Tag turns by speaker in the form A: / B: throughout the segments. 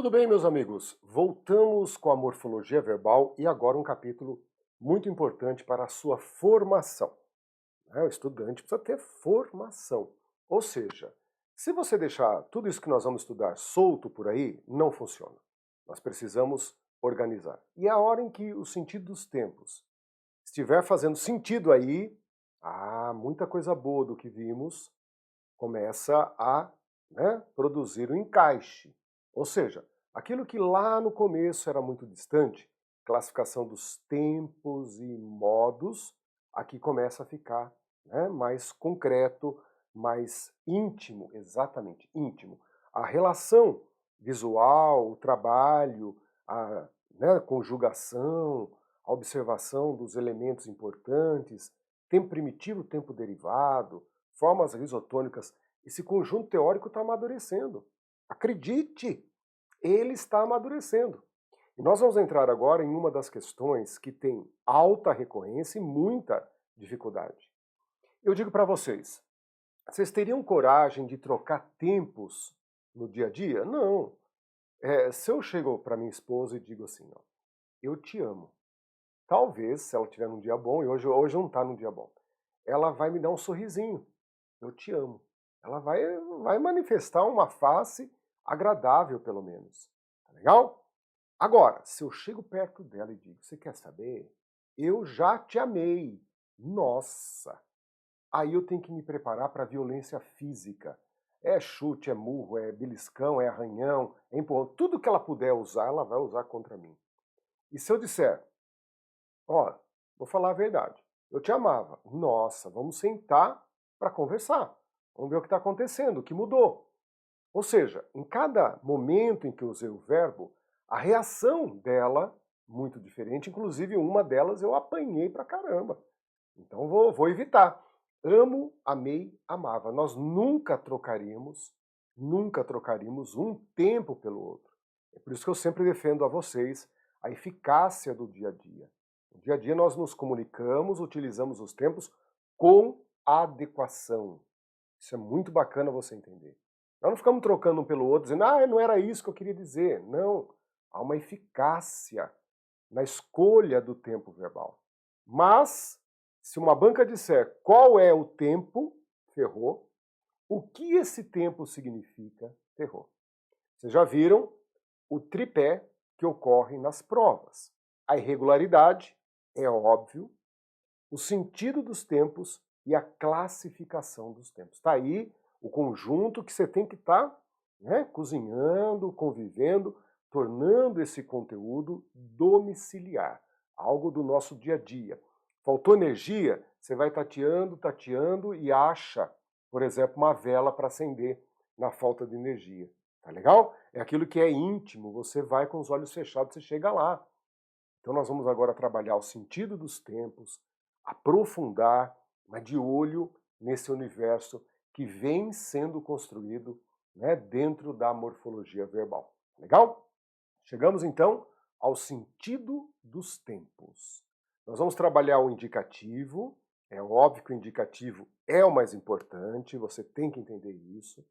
A: Tudo bem, meus amigos? Voltamos com a morfologia verbal e agora um capítulo muito importante para a sua formação. O estudante precisa ter formação. Ou seja, se você deixar tudo isso que nós vamos estudar solto por aí, não funciona. Nós precisamos organizar. E a hora em que o sentido dos tempos estiver fazendo sentido aí, muita coisa boa do que vimos começa a produzir o encaixe. Ou seja, aquilo que lá no começo era muito distante, classificação dos tempos e modos, aqui começa a ficar mais concreto, mais íntimo, exatamente, íntimo. A relação visual, o trabalho, a conjugação, a observação dos elementos importantes, tempo primitivo, tempo derivado, formas isotônicas, esse conjunto teórico está amadurecendo. Acredite, ele está amadurecendo. E nós vamos entrar agora em uma das questões que tem alta recorrência e muita dificuldade. Eu digo para vocês teriam coragem de trocar tempos no dia a dia? Não. Se eu chego para minha esposa e digo assim, ó, eu te amo. Talvez, se ela estiver num dia bom, e hoje não está num dia bom, ela vai me dar um sorrisinho. Eu te amo. Ela vai manifestar uma face agradável, pelo menos. Tá legal? Agora, se eu chego perto dela e digo, você quer saber? Eu já te amei. Nossa! Aí eu tenho que me preparar para a violência física. É chute, é murro, é beliscão, é arranhão, é empurrão. Tudo que ela puder usar, ela vai usar contra mim. E se eu disser, ó, vou falar a verdade, eu te amava. Nossa, vamos sentar para conversar. Vamos ver o que está acontecendo, o que mudou. Ou seja, em cada momento em que eu usei o verbo, a reação dela, muito diferente, inclusive uma delas eu apanhei pra caramba. Então vou evitar. Amo, amei, amava. Nós nunca trocaríamos um tempo pelo outro. É por isso que eu sempre defendo a vocês a eficácia do dia a dia. No dia a dia nós nos comunicamos, utilizamos os tempos com adequação. Isso é muito bacana você entender. Nós não ficamos trocando um pelo outro, dizendo, não era isso que eu queria dizer. Não, há uma eficácia na escolha do tempo verbal. Mas, se uma banca disser qual é o tempo, ferrou. O que esse tempo significa, ferrou. Vocês já viram o tripé que ocorre nas provas. A irregularidade, é óbvio, o sentido dos tempos e a classificação dos tempos. Está aí o conjunto que você tem que estar cozinhando, convivendo, tornando esse conteúdo domiciliar, algo do nosso dia a dia. Faltou energia, você vai tateando e acha, por exemplo, uma vela para acender na falta de energia. Tá legal? É aquilo que é íntimo, você vai com os olhos fechados, você chega lá. Então nós vamos agora trabalhar o sentido dos tempos, aprofundar, mas de olho nesse universo que vem sendo construído dentro da morfologia verbal. Legal? Chegamos então ao sentido dos tempos. Nós vamos trabalhar o indicativo. É óbvio que o indicativo é o mais importante, você tem que entender isso.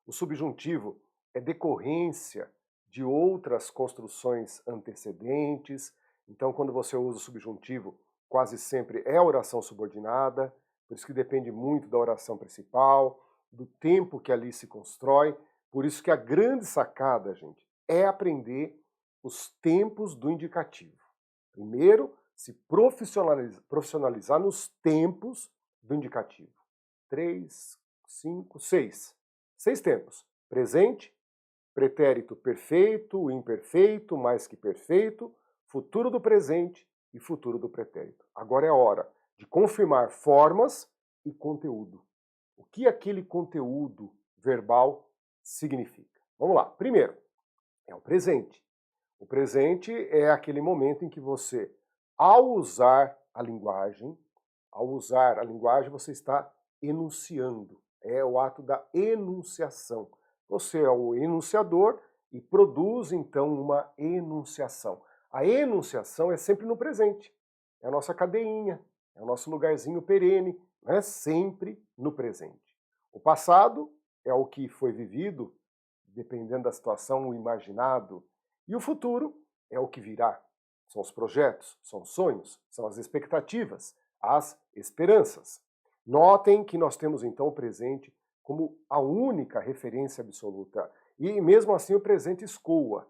A: O subjuntivo é decorrência de outras construções antecedentes. Então, quando você usa o subjuntivo, quase sempre é a oração subordinada, por isso que depende muito da oração principal, do tempo que ali se constrói. Por isso que a grande sacada, gente, é aprender os tempos do indicativo. Primeiro, se profissionalizar nos tempos do indicativo. 3, 5, 6. 6 tempos. Presente, pretérito perfeito, imperfeito, mais que perfeito, futuro do presente e futuro do pretérito. Agora é a hora de confirmar formas e conteúdo. O que aquele conteúdo verbal significa? Vamos lá. Primeiro, é o presente. O presente é aquele momento em que você, ao usar a linguagem, você está enunciando. É o ato da enunciação. Você é o enunciador e produz, então, uma enunciação. A enunciação é sempre no presente. É a nossa cadeinha, é o nosso lugarzinho perene, sempre no presente. O passado é o que foi vivido dependendo da situação, o imaginado. E o futuro é o que virá. São os projetos, são os sonhos, são as expectativas, as esperanças. Notem que nós temos então o presente como a única referência absoluta. E mesmo assim o presente escoa,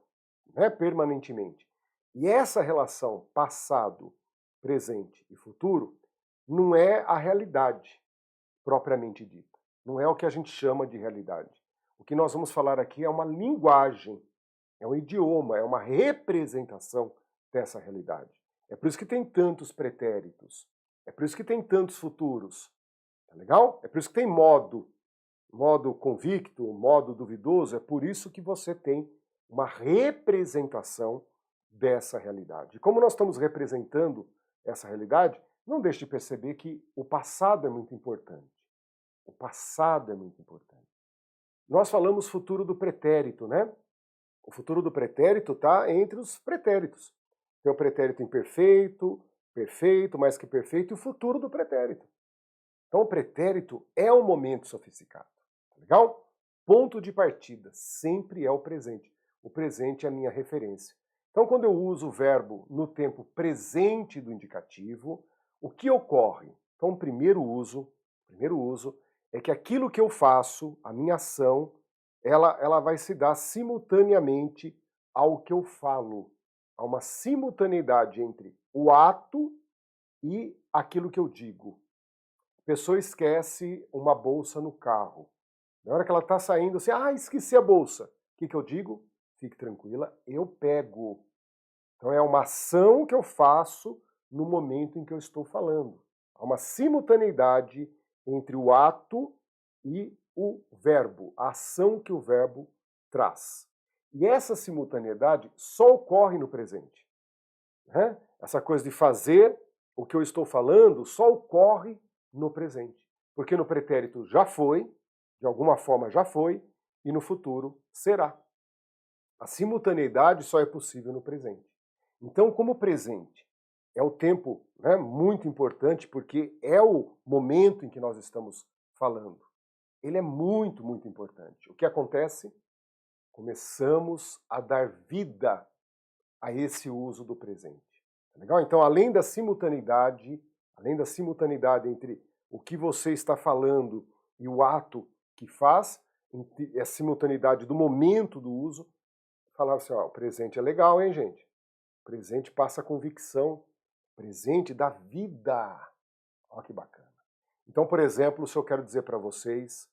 A: né, permanentemente. E essa relação passado, presente e futuro não é a realidade propriamente dita. Não é o que a gente chama de realidade. O que nós vamos falar aqui é uma linguagem, é um idioma, é uma representação dessa realidade. É por isso que tem tantos pretéritos, é por isso que tem tantos futuros. Tá legal? É por isso que tem modo convicto, modo duvidoso, é por isso que você tem uma representação dessa realidade. E como nós estamos representando essa realidade, não deixe de perceber que o passado é muito importante. O passado é muito importante. Nós falamos futuro do pretérito, né? O futuro do pretérito está entre os pretéritos. Tem o pretérito imperfeito, perfeito, mais que perfeito, e o futuro do pretérito. Então o pretérito é um momento sofisticado. Tá legal? Ponto de partida sempre é o presente. O presente é a minha referência. Então quando eu uso o verbo no tempo presente do indicativo, o que ocorre? Então o primeiro uso é que aquilo que eu faço, a minha ação, ela vai se dar simultaneamente ao que eu falo. Há uma simultaneidade entre o ato e aquilo que eu digo. A pessoa esquece uma bolsa no carro. Na hora que ela está saindo, assim, esqueci a bolsa. O que eu digo? Fique tranquila, eu pego. Então é uma ação que eu faço no momento em que eu estou falando. Há uma simultaneidade entre o ato e o verbo, a ação que o verbo traz. E essa simultaneidade só ocorre no presente. Né? Essa coisa de fazer o que eu estou falando só ocorre no presente. Porque no pretérito já foi, de alguma forma já foi, e no futuro será. A simultaneidade só é possível no presente. Então, como o presente é o tempo, né, muito importante, porque é o momento em que nós estamos falando, ele é muito, muito importante. O que acontece? Começamos a dar vida a esse uso do presente. Tá legal? Então, além da simultaneidade entre o que você está falando e o ato que faz, a simultaneidade do momento do uso, falar assim, o presente é legal, hein, gente? O presente passa convicção, o presente dá vida. Olha que bacana. Então, por exemplo, se eu quero dizer para vocês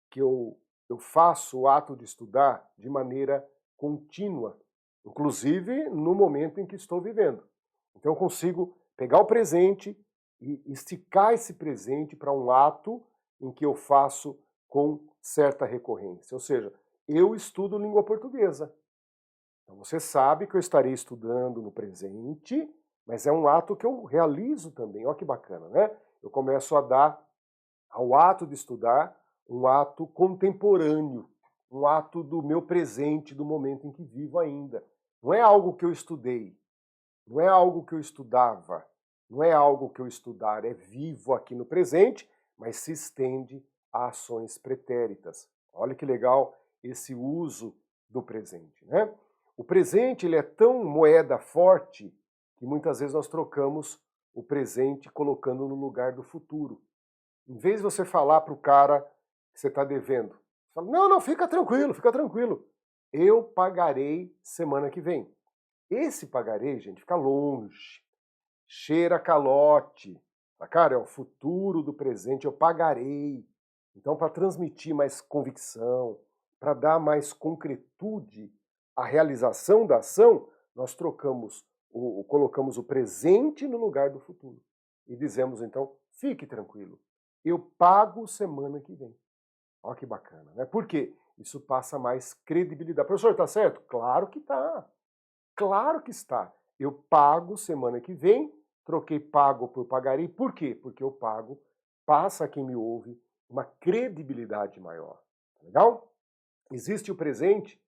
A: que eu faço o ato de estudar de maneira contínua, inclusive no momento em que estou vivendo. Então eu consigo pegar o presente e esticar esse presente para um ato em que eu faço com certa recorrência. Ou seja, eu estudo língua portuguesa. Então você sabe que eu estarei estudando no presente, mas é um ato que eu realizo também. Olha que bacana, né? Eu começo a dar ao ato de estudar um ato contemporâneo, um ato do meu presente, do momento em que vivo ainda. Não é algo que eu estudei, não é algo que eu estudava, não é algo que eu estudar, é vivo aqui no presente, mas se estende a ações pretéritas. Olha que legal esse uso do presente, né? O presente ele é tão moeda forte que muitas vezes nós trocamos o presente colocando no lugar do futuro. Em vez de você falar para o cara que você está devendo, você fala, não, fica tranquilo, fica tranquilo. Eu pagarei semana que vem. Esse pagarei, gente, fica longe. Cheira calote. Cara, é o futuro do presente, eu pagarei. Então, para transmitir mais convicção, para dar mais concretude à realização da ação, nós colocamos o presente no lugar do futuro. E dizemos, então, fique tranquilo. Eu pago semana que vem. Olha que bacana, né? Por quê? Isso passa mais credibilidade. Professor, tá certo? Claro que tá. Claro que está. Eu pago semana que vem, troquei pago por pagarei. Por quê? Porque eu pago, passa a quem me ouve uma credibilidade maior. Tá legal? Existe o presente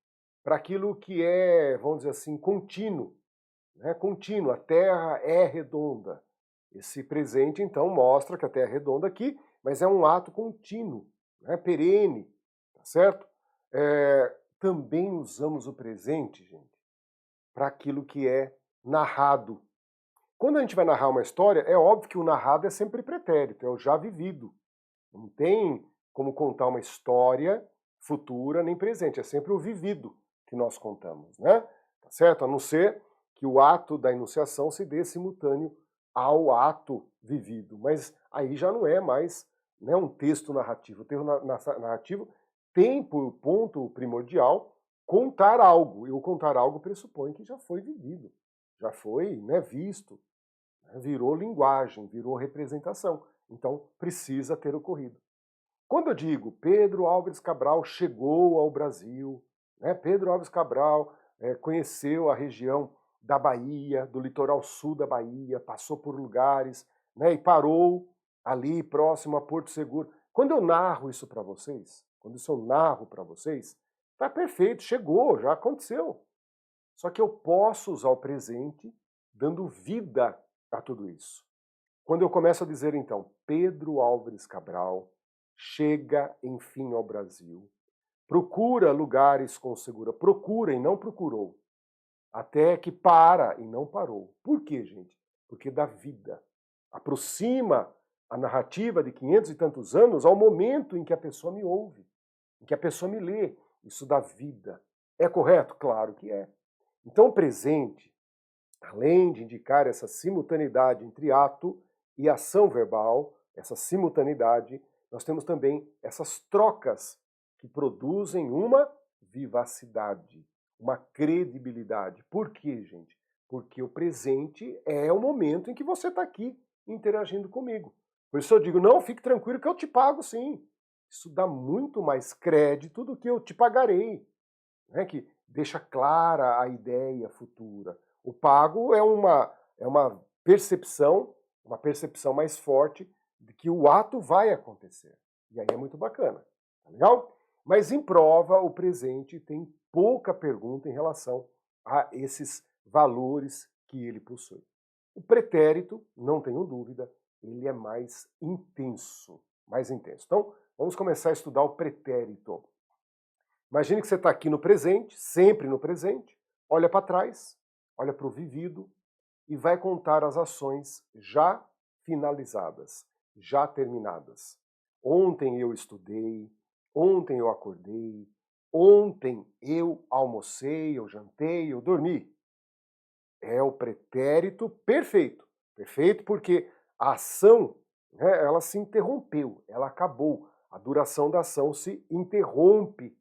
A: para aquilo que é, vamos dizer assim, contínuo. Né? Contínuo. A Terra é redonda. Esse presente, então, mostra que a Terra é redonda aqui, mas é um ato contínuo, né? Perene, tá certo? também usamos o presente, gente, para aquilo que é narrado. Quando a gente vai narrar uma história, é óbvio que o narrado é sempre pretérito, é o já vivido. Não tem como contar uma história futura nem presente, é sempre o vivido que nós contamos, né? Tá certo? A não ser que o ato da enunciação se dê simultâneo ao ato vivido, mas aí já não é mais, né, um texto narrativo. O texto narrativo tem por ponto primordial contar algo, e o contar algo pressupõe que já foi vivido, já foi, né, visto, né, virou linguagem, virou representação. Então precisa ter ocorrido. Quando eu digo Pedro Álvares Cabral chegou ao Brasil, né, Pedro Álvares Cabral conheceu a região da Bahia, do litoral sul da Bahia, passou por lugares, né, e parou ali próximo a Porto Seguro. Quando eu narro isso para vocês, tá perfeito, chegou, já aconteceu. Só que eu posso usar o presente dando vida a tudo isso. Quando eu começo a dizer, então, Pedro Álvares Cabral chega, enfim, ao Brasil, procura lugares com segura, procura e não procurou, até que para e não parou. Por quê, gente? Porque dá vida. Aproxima a narrativa de 500 e tantos anos ao momento em que a pessoa me ouve, em que a pessoa me lê. Isso dá vida. É correto? Claro que é. Então, o presente, além de indicar essa simultaneidade entre ato e ação verbal, essa simultaneidade, nós temos também essas trocas que produzem uma vivacidade, uma credibilidade. Por quê, gente? Porque o presente é o momento em que você está aqui interagindo comigo. Por isso eu digo, não, fique tranquilo que eu te pago sim. Isso dá muito mais crédito do que eu te pagarei, né? Que deixa clara a ideia futura. O pago é uma percepção mais forte de que o ato vai acontecer. E aí é muito bacana, tá legal? Mas em prova, o presente tem pouca pergunta em relação a esses valores que ele possui. O pretérito, não tenho dúvida, ele é mais intenso, mais intenso. Então, vamos começar a estudar o pretérito. Imagine que você está aqui no presente, sempre no presente, olha para trás, olha para o vivido e vai contar as ações já finalizadas, já terminadas. Ontem eu estudei, ontem eu acordei, ontem eu almocei, eu jantei, eu dormi. É o pretérito perfeito. Perfeito porque a ação, né, ela se interrompeu, ela acabou. A duração da ação se interrompe.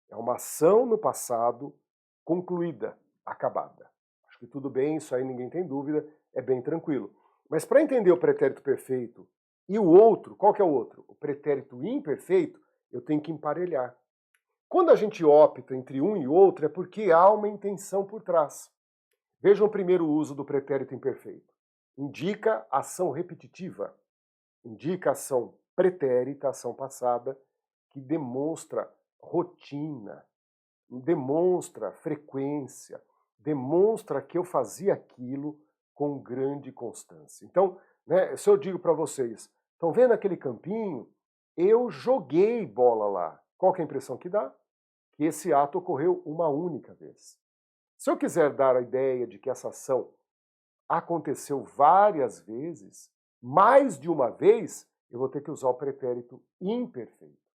A: É uma ação no passado concluída, acabada. Acho que tudo bem, isso aí ninguém tem dúvida, é bem tranquilo. Mas para entender o pretérito perfeito e o outro, qual que é o outro? O pretérito imperfeito, eu tenho que emparelhar. Quando a gente opta entre um e outro é porque há uma intenção por trás. Vejam o primeiro uso do pretérito imperfeito. Indica ação repetitiva. Indica ação pretérita, ação passada, que demonstra rotina, demonstra frequência, demonstra que eu fazia aquilo com grande constância. Então, né, se eu digo para vocês, estão vendo aquele campinho? Eu joguei bola lá. Qual que é a impressão que dá? Que esse ato ocorreu uma única vez. Se eu quiser dar a ideia de que essa ação aconteceu várias vezes, mais de uma vez, eu vou ter que usar o pretérito imperfeito.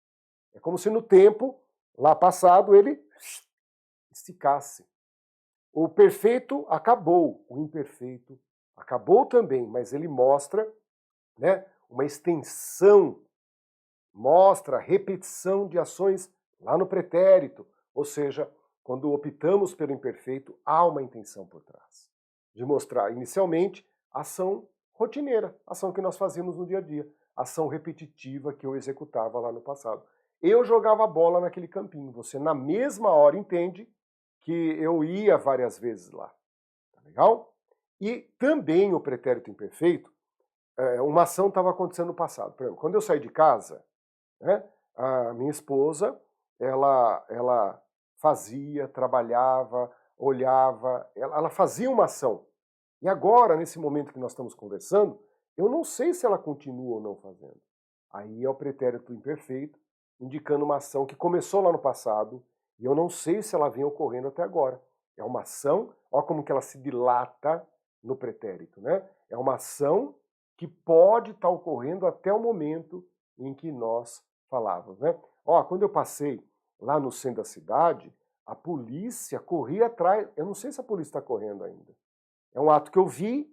A: É como se no tempo, lá passado, ele esticasse. O perfeito acabou, o imperfeito acabou também, mas ele mostra, né, uma extensão, mostra a repetição de ações lá no pretérito, ou seja, quando optamos pelo imperfeito, há uma intenção por trás. De mostrar, inicialmente, ação rotineira, ação que nós fazíamos no dia a dia, ação repetitiva que eu executava lá no passado. Eu jogava bola naquele campinho, você na mesma hora entende que eu ia várias vezes lá. Tá legal? E também o pretérito imperfeito, uma ação estava acontecendo no passado. Por exemplo, quando eu saí de casa, né, a minha esposa, ela fazia, trabalhava, olhava, ela fazia uma ação. E agora, nesse momento que nós estamos conversando, eu não sei se ela continua ou não fazendo. Aí é o pretérito imperfeito, indicando uma ação que começou lá no passado E eu não sei se ela vinha ocorrendo até agora. É uma ação, olha como que ela se dilata no pretérito, né? É uma ação que pode estar ocorrendo até o momento em que nós falávamos, né? Ó, quando eu passei lá no centro da cidade, a polícia corria atrás. Eu não sei se a polícia está correndo ainda. É um ato que eu vi,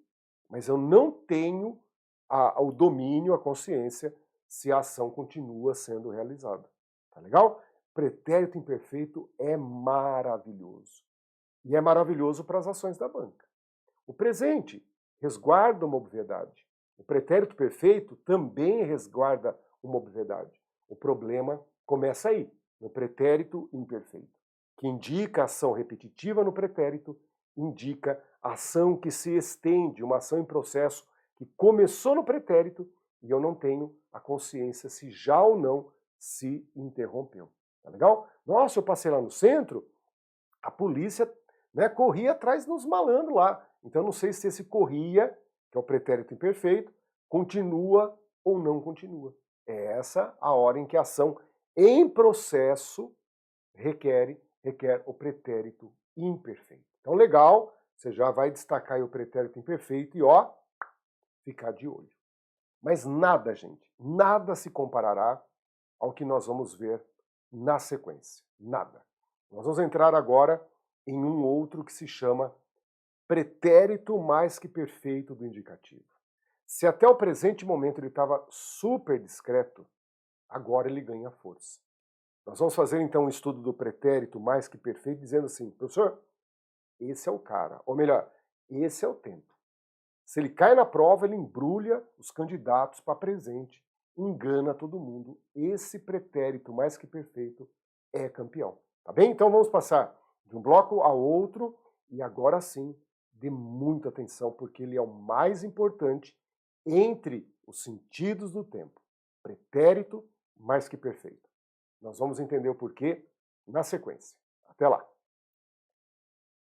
A: mas eu não tenho o domínio, a consciência, se a ação continua sendo realizada. Tá legal? Pretérito imperfeito é maravilhoso. E é maravilhoso para as ações da banca. O presente resguarda uma obviedade. O pretérito perfeito também resguarda uma obviedade. O problema começa aí, no pretérito imperfeito, que indica ação repetitiva no pretérito, indica ação que se estende, uma ação em processo que começou no pretérito e eu não tenho a consciência se já ou não se interrompeu. Tá legal? Nossa, eu passei lá no centro, a polícia, né, corria atrás dos malandros lá. Então, não sei se esse corria, que é o pretérito imperfeito, continua ou não continua. É essa a hora em que a ação em processo requer o pretérito imperfeito. Então, legal, você já vai destacar aí o pretérito imperfeito e, ó, ficar de olho. Mas nada, gente, nada se comparará ao que nós vamos ver na sequência. Nada. Nós vamos entrar agora em um outro que se chama pretérito mais que perfeito do indicativo. Se até o presente momento ele estava super discreto, agora ele ganha força. Nós vamos fazer então um estudo do pretérito mais que perfeito, dizendo assim, professor, esse é o cara, ou melhor, esse é o tempo. Se ele cai na prova, ele embrulha os candidatos para presente, engana todo mundo. Esse pretérito mais que perfeito é campeão. Tá bem? Então vamos passar de um bloco ao outro e agora sim, dê muita atenção porque ele é o mais importante entre os sentidos do tempo. Pretérito mais que perfeito. Nós vamos entender o porquê na sequência. Até lá!